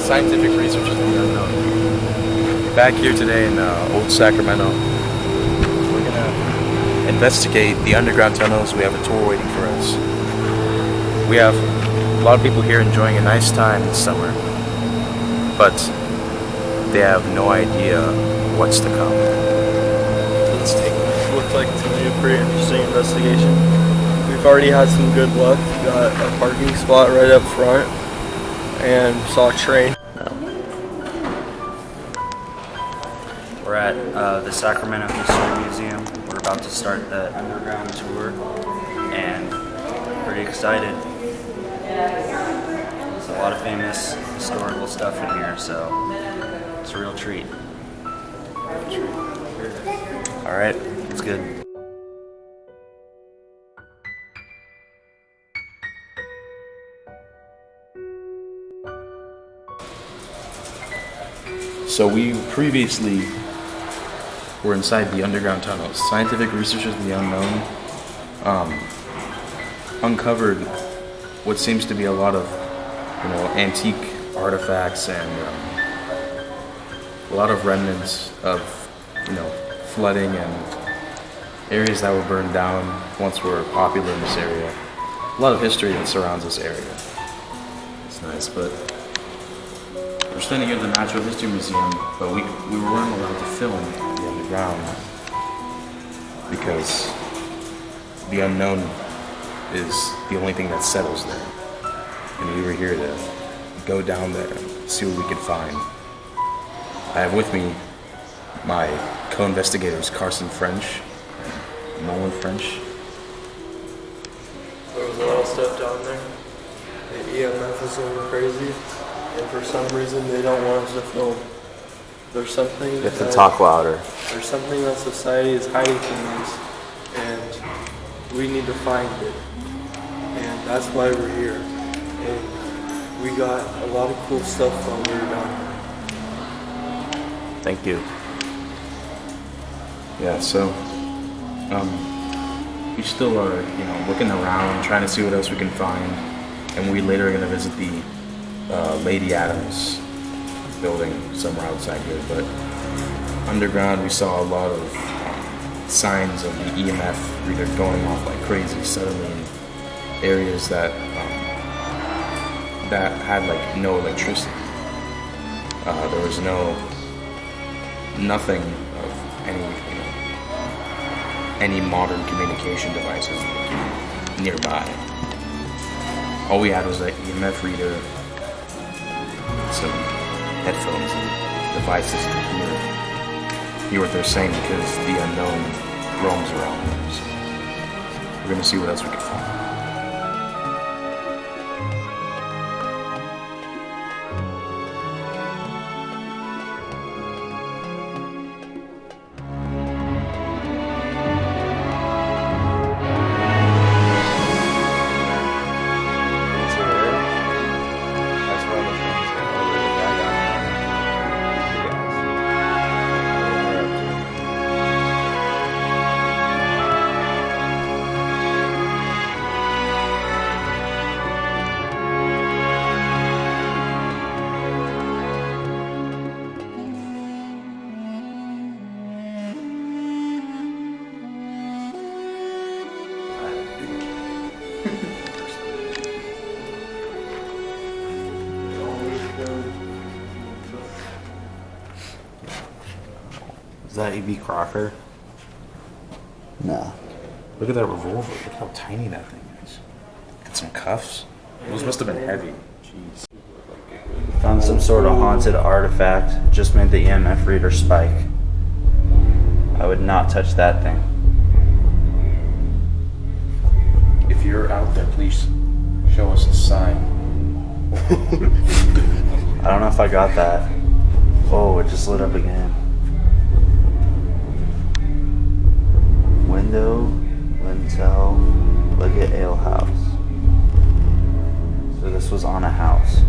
scientific research of the unknown. Back here today in old Sacramento, we're gonna investigate the underground tunnels. We have a tour waiting for us. We have a lot of people here enjoying a nice time this summer, but they have no idea what's to come. Let's take it. Looks like it's going to be a pretty interesting investigation. We've already had some good luck. We got a parking spot right up front and saw a train. We're at the Sacramento History Museum. We're about to start the underground tour and pretty excited. There's a lot of famous historical stuff in here, so it's a real treat. All right, it's good. So we previously were inside the underground tunnels. Scientific researchers of the unknown uncovered what seems to be a lot of, antique artifacts and a lot of remnants of, flooding and areas that were burned down once were popular in this area. A lot of history that surrounds this area. It's nice, but we're standing here at the Natural History Museum, but we weren't allowed to film the underground because the unknown is the only thing that settles there. And we were here to go down there and see what we could find. I have with me my co-investigators, Carson French, Nolan French. There was a lot of stuff down there. The EMF is going crazy, and for some reason they don't want us to film. There's something You have to talk louder. There's something that society is hiding from us, and we need to find it. And that's why we're here. And we got a lot of cool stuff while we were down there. Thank you. Yeah, so we still are, looking around, trying to see what else we can find, and we later are going to visit the Lady Adams building somewhere outside here. But underground, we saw a lot of signs of the EMF reader going off like crazy suddenly in areas that had like no electricity. There was nothing of any modern communication devices nearby. All we had was an EMF reader, some headphones and devices to hear what they're saying, because the unknown roams around there. So we're gonna see what else we can find. Is that E.B. Crocker? No. Look at that revolver. Look how tiny that thing is. Got some cuffs. Those must have been heavy. Jeez. Found some sort of haunted artifact. Just made the EMF reader spike. I would not touch that thing. If you're out there, please show us a sign. I don't know if I got that. Oh, it just lit up again. Window, Lintel, Liggett Ale House. So this was on a house.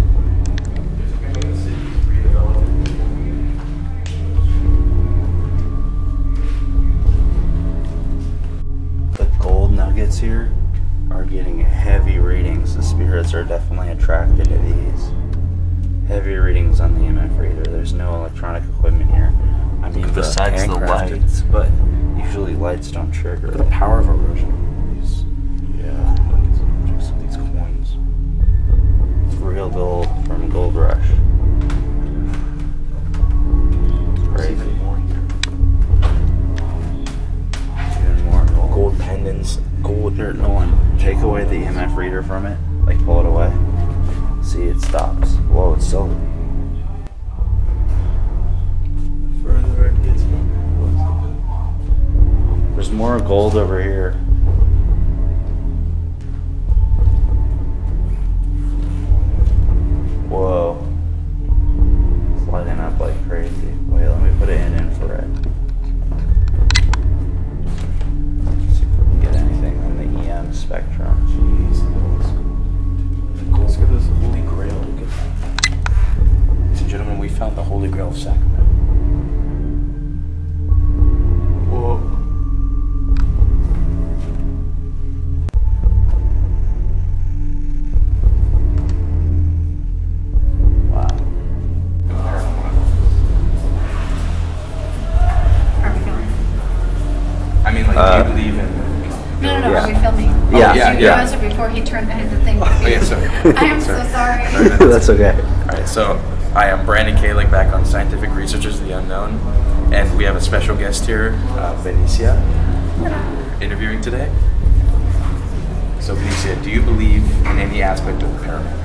The gold nuggets here are getting heavy readings. The spirits are definitely attracted to these. Heavy readings there's no electronic equipment here. I mean, besides the lights, but usually lights don't trigger. The power of erosion. Yeah, like just these coins. It's real gold from Gold Rush. It's crazy. Even more here. Even more gold pendants. Gold. Here, no one. Take away the EMF reader from it. Like pull it away. See, it stops. Whoa, it's silver. Further it gets. There's more gold over here. Whoa. It's lighting up like crazy. Wait, let me put it in infrared. See if we can get anything on the EM spectrum. Jeez. Let's get this Holy Grail. Look at that. Ladies and gentlemen, we found the Holy Grail of Sacramento. Whoa. Wow. Are we filming? I mean, like, do you believe in? No, Yeah. are we filming? Yeah, yeah, You yeah. guys are before he turned the thing. Oh, yeah, sorry. I am so sorry. That's okay. Alright, so I am Brandon Kalick back on Scientific Researchers of the Unknown, and we have a special guest here, Benicia, who we're interviewing today. So Benicia, do you believe in any aspect of the paranormal?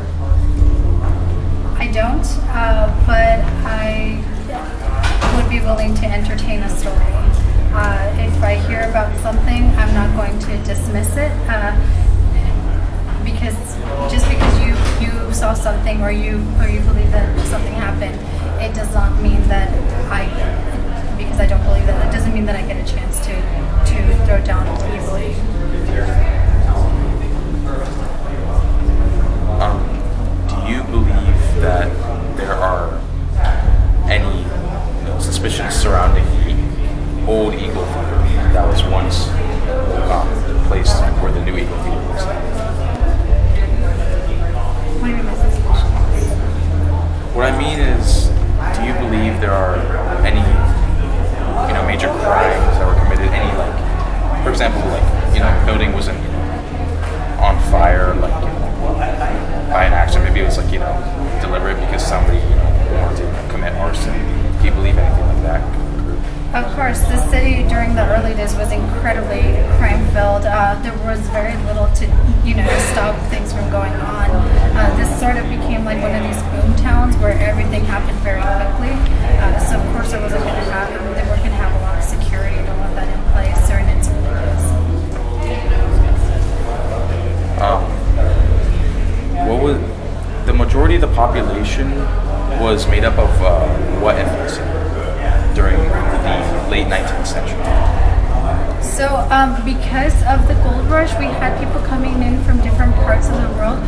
I don't, but I would be willing to entertain a story. If I hear about something, I'm not going to dismiss it. Because just because you saw something or you believe that something happened, it does not mean that because I don't believe that, it doesn't mean that I get a chance to throw down what you believe. Do you believe that there are any suspicions surrounding the old Eagle Theater that was once placed where the new Eagle Theater is? What do you mean by suspicions? What I mean is, do you believe there are any, major crimes that were committed? Any, like, for example, like, building wasn't, on fire, like, by an accident. Maybe it was like, deliberate because somebody, wanted to commit arson. Do you believe anything like that? Of course, the city during the early days was incredibly crime-filled. There was very little to stop things from going on. This sort of became like one of these boom towns where everything happened very quickly. So of course, they weren't going to have a lot of security and all of that in place during its early days. What was the majority of the population was made up of what ethnicity during the late 19th century? So, because of the gold rush, we had people coming in from different parts of the world.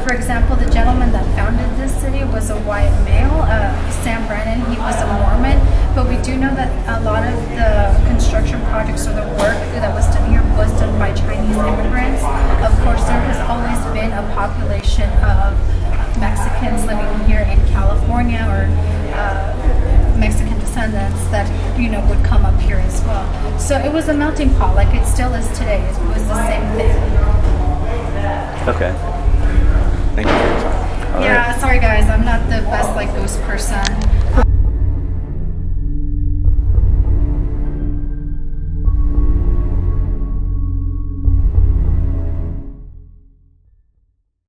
For example, the gentleman that founded this city was a white male, Sam Brennan. He was a Mormon, but we do know that a lot of the construction projects or the work that was done here was done by Chinese immigrants. Of course, there has always been a population of Mexicans living here in California or Mexican descendants that would come up here as well. So it was a melting pot, like it still is today. It was the same thing. Okay. Thank you for your time. Yeah, sorry guys, I'm not the best ghost person.